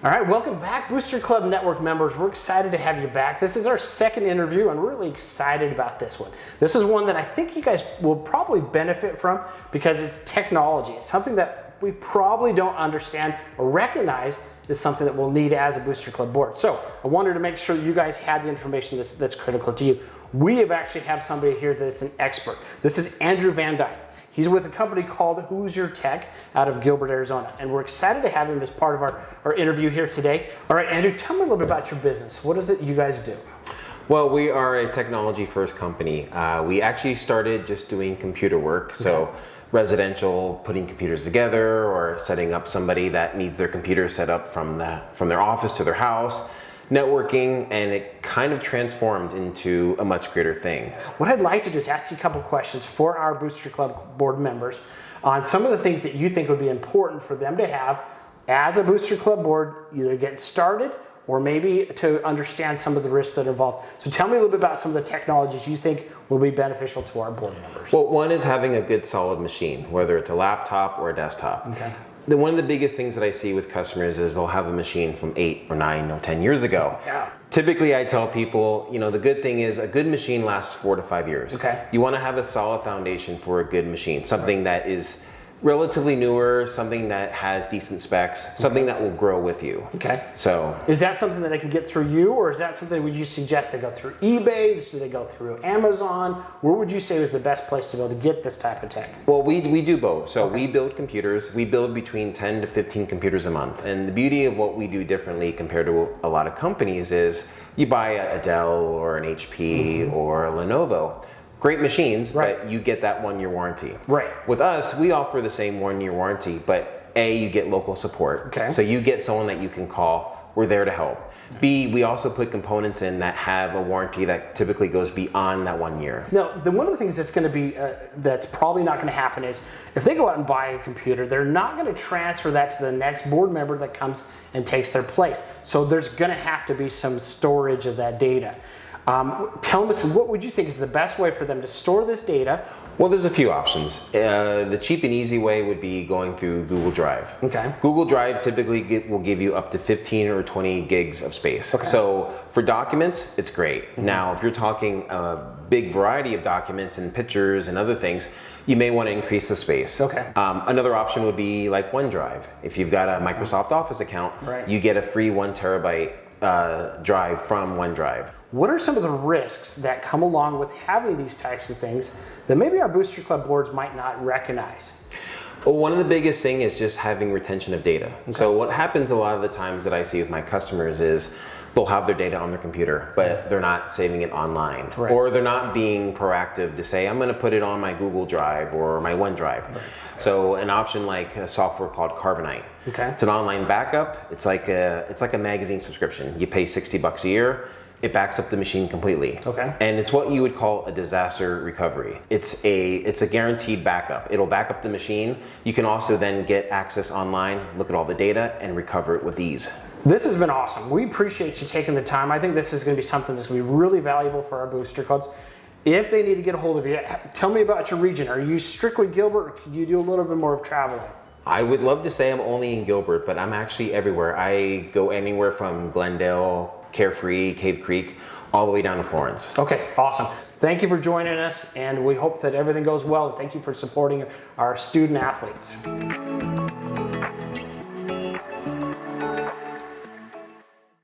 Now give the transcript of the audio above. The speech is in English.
All right, welcome back, Booster Club Network members. We're excited to have you back. This is our second interview, and we're really excited about this one. This is one that I think you guys will probably benefit from because it's technology. It's something that we probably don't understand or recognize is something that we'll need as a Booster Club board. So I wanted to make sure you guys had the information that's critical to you. We have somebody here that's an expert. This is Andrew Van Dyne. He's with a company called Who's Your Tech out of Gilbert, Arizona. And we're excited to have him as part of our interview here today. All right, Andrew, tell me a little bit about your business. What is it you guys do? Well, we are a technology first company. We actually started just doing computer work. So residential, putting computers together or setting up somebody that needs their computer set up from their office to their house. Networking, and it kind of transformed into a much greater thing. What I'd like to do is ask you a couple questions for our Booster Club board members on some of the things that you think would be important for them to have as a Booster Club board, either get started or maybe to understand some of the risks that are involved. So tell me a little bit about some of the technologies you think will be beneficial to our board members. Well, one is having a good solid machine, whether it's a laptop or a desktop. Okay. One of the biggest things that I see with customers is they'll have a machine from 8 or 9 or 10 years ago. Yeah. Typically, I tell people, the good thing is a good machine lasts 4 to 5 years. Okay. You want to have a solid foundation for a good machine, something that is relatively newer, something that has decent specs, something that will grow with you. Okay. So, is that something that they can get through you, or is that something would you suggest they go through eBay? Should they go through Amazon? Where would you say is the best place to be able to get this type of tech? Well, we do both. So we build computers. We build between 10 to 15 computers a month. And the beauty of what we do differently compared to a lot of companies is you buy a Dell or an HP or a Lenovo. Great machines, but you get that 1-year warranty. Right. With us, we offer the same 1-year warranty, but A, you get local support. Okay. So you get someone that you can call. We're there to help. B, we also put components in that have a warranty that typically goes beyond that 1 year. Now, one of the things that's going to be, that's probably not going to happen is if they go out and buy a computer, they're not going to transfer that to the next board member that comes and takes their place. So there's going to have to be some storage of that data. Tell us, what would you think is the best way for them to store this data? Well, there's a few options. The cheap and easy way would be going through Google Drive. Okay. Google Drive typically will give you up to 15 or 20 gigs of space. Okay. So for documents, it's great. Now, if you're talking a big variety of documents and pictures and other things, you may want to increase the space. Okay. Another option would be like OneDrive. If you've got a Microsoft Office account, you get a free 1 terabyte drive from OneDrive. What are some of the risks that come along with having these types of things that maybe our Booster Club boards might not recognize? Well, one of the biggest thing is just having retention of data. Okay. So what happens a lot of the times that I see with my customers is they'll have their data on their computer, but they're not saving it online. Right. Or they're not being proactive to say, I'm going to put it on my Google Drive or my OneDrive. Right. So an option like a software called Carbonite. Okay. It's an online backup. It's like a magazine subscription. You pay $60 a year. It backs up the machine completely. Okay. And it's what you would call a disaster recovery. It's a guaranteed backup. It'll back up the machine. You can also then get access online, look at all the data, and recover it with ease. This has been awesome. We appreciate you taking the time. I think this is going to be something that's going to be really valuable for our Booster Clubs. If they need to get a hold of you, tell me about your region. Are you strictly Gilbert, or can you do a little bit more of traveling? I would love to say I'm only in Gilbert, but I'm actually everywhere. I go anywhere from Glendale, Carefree, Cave Creek, all the way down to Florence. Okay, awesome. Thank you for joining us, and we hope that everything goes well. Thank you for supporting our student athletes.